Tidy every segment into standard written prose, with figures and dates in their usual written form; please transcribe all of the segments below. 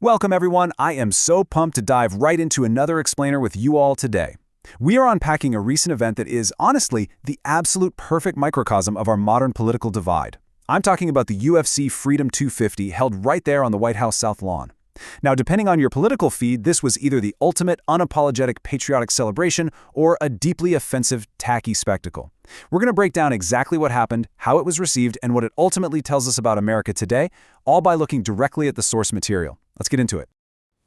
Welcome everyone, I am so pumped to dive right into another explainer with you all today. We are unpacking a recent event that is, honestly, the absolute perfect microcosm of our modern political divide. I'm talking about the UFC Freedom 250 held right there on the White House South Lawn. Now, depending on your political feed, this was either the ultimate unapologetic patriotic celebration or a deeply offensive, tacky spectacle. We're going to break down exactly what happened, how it was received, and what it ultimately tells us about America today, all by looking directly at the source material. Let's get into it.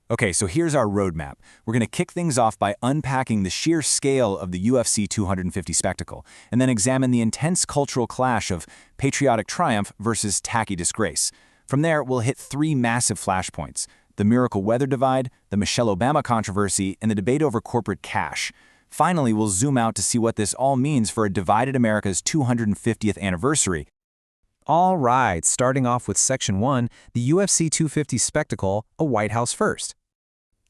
Okay, so here's our roadmap. We're going to kick things off by unpacking the sheer scale of the UFC 250 spectacle, and then examine the intense cultural clash of patriotic triumph versus tacky disgrace. From there, we'll hit three massive flashpoints: the miracle weather divide, the Michelle Obama controversy, and the debate over corporate cash. Finally, we'll zoom out to see what this all means for a divided America's 250th anniversary. All right, starting off with Section 1, the UFC 250 spectacle, a White House first.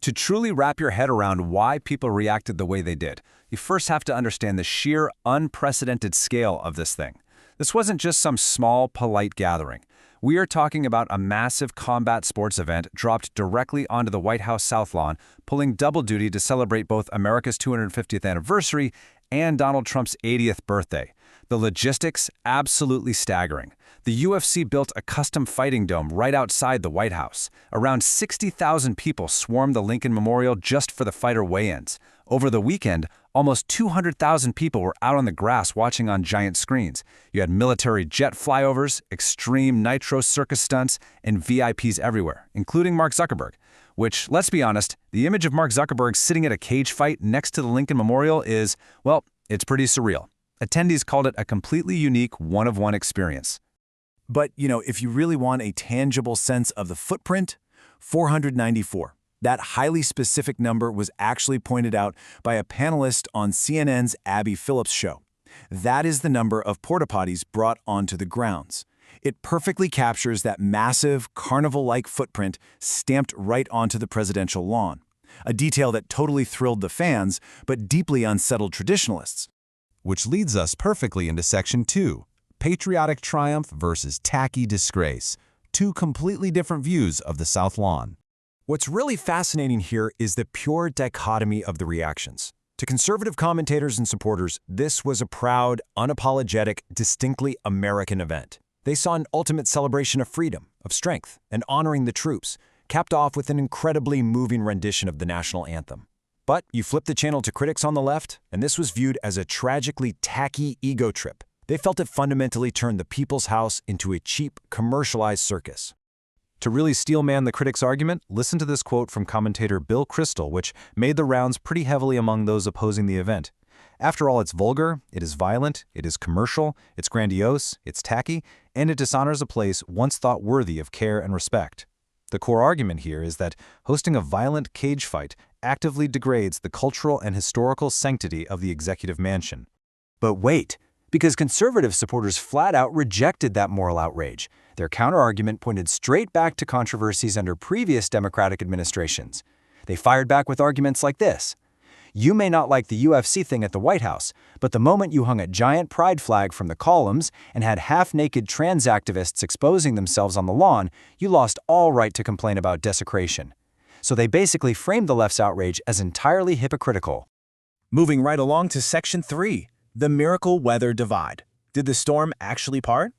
To truly wrap your head around why people reacted the way they did, you first have to understand the sheer, unprecedented scale of this thing. This wasn't just some small, polite gathering. We are talking about a massive combat sports event dropped directly onto the White House South Lawn, pulling double duty to celebrate both America's 250th anniversary and Donald Trump's 80th birthday. The logistics, absolutely staggering. The UFC built a custom fighting dome right outside the White House. Around 60,000 people swarmed the Lincoln Memorial just for the fighter weigh-ins. Over the weekend, almost 200,000 people were out on the grass watching on giant screens. You had military jet flyovers, extreme nitro circus stunts, and VIPs everywhere, including Mark Zuckerberg. Which, let's be honest, the image of Mark Zuckerberg sitting at a cage fight next to the Lincoln Memorial is, well, it's pretty surreal. Attendees called it a completely unique one-of-one experience. But, if you really want a tangible sense of the footprint, 494. That highly specific number was actually pointed out by a panelist on CNN's Abby Phillips show. That is the number of porta potties brought onto the grounds. It perfectly captures that massive, carnival-like footprint stamped right onto the presidential lawn. A detail that totally thrilled the fans, but deeply unsettled traditionalists. Which leads us perfectly into Section 2, patriotic triumph versus tacky disgrace. Two completely different views of the South Lawn. What's really fascinating here is the pure dichotomy of the reactions. To conservative commentators and supporters, this was a proud, unapologetic, distinctly American event. They saw an ultimate celebration of freedom, of strength, and honoring the troops, capped off with an incredibly moving rendition of the national anthem. But you flip the channel to critics on the left, and this was viewed as a tragically tacky ego trip. They felt it fundamentally turned the People's House into a cheap, commercialized circus. To really steelman the critics' argument, listen to this quote from commentator Bill Kristol, which made the rounds pretty heavily among those opposing the event. After all, it's vulgar, it is violent, it is commercial, it's grandiose, it's tacky, and it dishonors a place once thought worthy of care and respect. The core argument here is that hosting a violent cage fight actively degrades the cultural and historical sanctity of the executive mansion. But wait, because conservative supporters flat out rejected that moral outrage. Their counterargument pointed straight back to controversies under previous Democratic administrations. They fired back with arguments like this: "You may not like the UFC thing at the White House, but the moment you hung a giant pride flag from the columns and had half-naked trans activists exposing themselves on the lawn, you lost all right to complain about desecration." So they basically framed the left's outrage as entirely hypocritical. Moving right along to Section 3, the miracle weather divide. Did the storm actually part?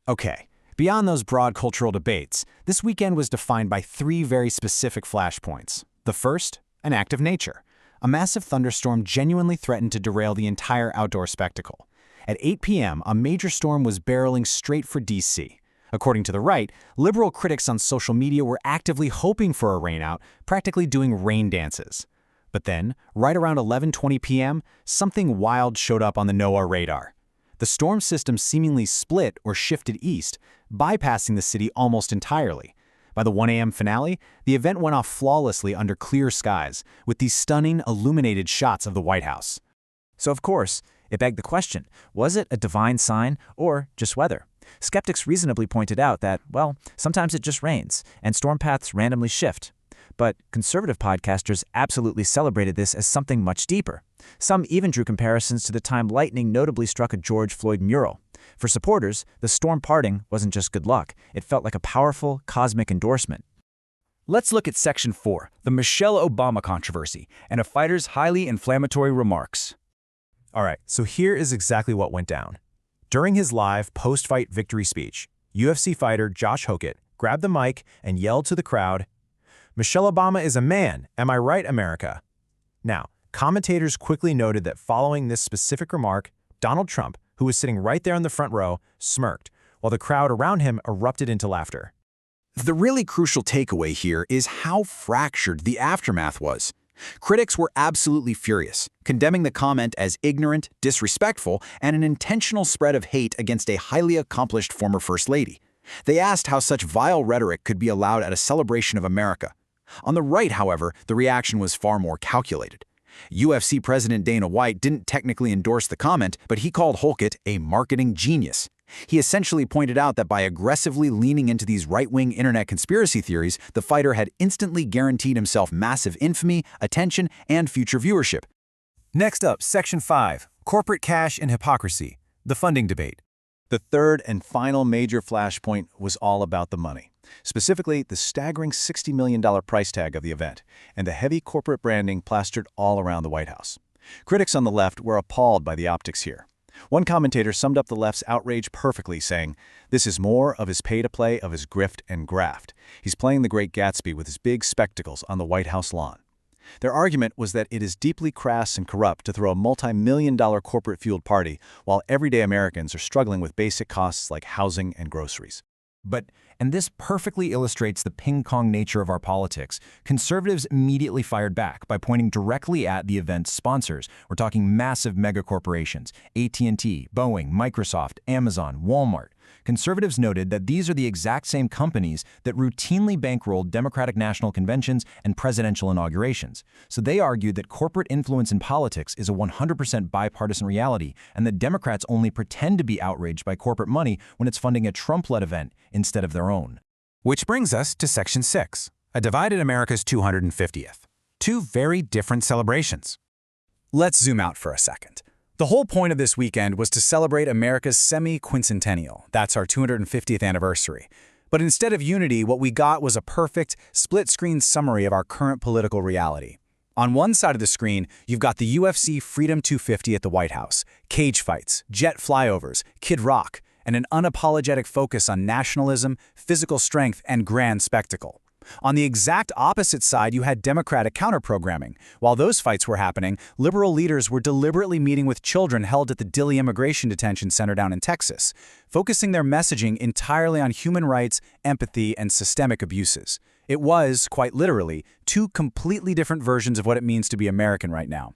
Okay, beyond those broad cultural debates, this weekend was defined by three very specific flashpoints. The first, an act of nature. A massive thunderstorm genuinely threatened to derail the entire outdoor spectacle. At 8 p.m., a major storm was barreling straight for D.C. According to the right, liberal critics on social media were actively hoping for a rainout, practically doing rain dances. But then, right around 11:20 p.m., something wild showed up on the NOAA radar. The storm system seemingly split or shifted east, bypassing the city almost entirely. By the 1 a.m. finale, the event went off flawlessly under clear skies, with these stunning, illuminated shots of the White House. So of course, it begged the question, was it a divine sign or just weather? Skeptics reasonably pointed out that, well, sometimes it just rains, and storm paths randomly shift. But conservative podcasters absolutely celebrated this as something much deeper. Some even drew comparisons to the time lightning notably struck a George Floyd mural. For supporters, the storm parting wasn't just good luck, it felt like a powerful, cosmic endorsement. Let's look at Section 4, the Michelle Obama controversy, and a fighter's highly inflammatory remarks. All right, so here is exactly what went down. During his live post-fight victory speech, UFC fighter Josh Hokett grabbed the mic and yelled to the crowd, "Michelle Obama is a man, am I right, America?" Now, commentators quickly noted that following this specific remark, Donald Trump, who was sitting right there in the front row, smirked, while the crowd around him erupted into laughter. The really crucial takeaway here is how fractured the aftermath was. Critics were absolutely furious, condemning the comment as ignorant, disrespectful, and an intentional spread of hate against a highly accomplished former First Lady. They asked how such vile rhetoric could be allowed at a celebration of America. On the right, however, the reaction was far more calculated. UFC President Dana White didn't technically endorse the comment, but he called Hokett a marketing genius. He essentially pointed out that by aggressively leaning into these right-wing internet conspiracy theories, the fighter had instantly guaranteed himself massive infamy, attention, and future viewership. Next up, Section 5, Corporate Cash and Hypocrisy, the funding debate. The third and final major flashpoint was all about the money, specifically the staggering $60 million price tag of the event and the heavy corporate branding plastered all around the White House. Critics on the left were appalled by the optics here. One commentator summed up the left's outrage perfectly, saying, "This is more of his pay-to-play of his grift and graft. He's playing the Great Gatsby with his big spectacles on the White House lawn." Their argument was that it is deeply crass and corrupt to throw a multi-million-dollar corporate-fueled party while everyday Americans are struggling with basic costs like housing and groceries. And this perfectly illustrates the ping-pong nature of our politics. Conservatives immediately fired back by pointing directly at the event's sponsors. We're talking massive megacorporations, AT&T, Boeing, Microsoft, Amazon, Walmart. Conservatives noted that these are the exact same companies that routinely bankrolled Democratic national conventions and presidential inaugurations. So they argued that corporate influence in politics is a 100% bipartisan reality, and that Democrats only pretend to be outraged by corporate money when it's funding a Trump-led event instead of their own. Which brings us to Section 6, a divided America's 250th. Two very different celebrations. Let's zoom out for a second. The whole point of this weekend was to celebrate America's semi-quincentennial. That's our 250th anniversary. But instead of unity, what we got was a perfect, split-screen summary of our current political reality. On one side of the screen, you've got the UFC Freedom 250 at the White House, cage fights, jet flyovers, Kid Rock, and an unapologetic focus on nationalism, physical strength, and grand spectacle. On the exact opposite side, you had Democratic counter-programming. While those fights were happening, liberal leaders were deliberately meeting with children held at the Dilley Immigration Detention Center down in Texas, focusing their messaging entirely on human rights, empathy, and systemic abuses. It was, quite literally, two completely different versions of what it means to be American right now.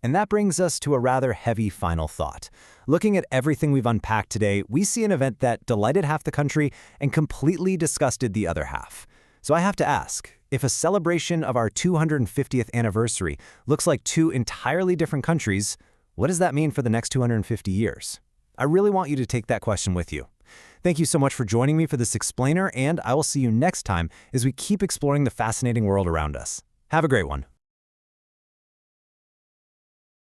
And that brings us to a rather heavy final thought. Looking at everything we've unpacked today, we see an event that delighted half the country and completely disgusted the other half. So I have to ask, if a celebration of our 250th anniversary looks like two entirely different countries, what does that mean for the next 250 years? I really want you to take that question with you. Thank you so much for joining me for this explainer, and I will see you next time as we keep exploring the fascinating world around us. Have a great one.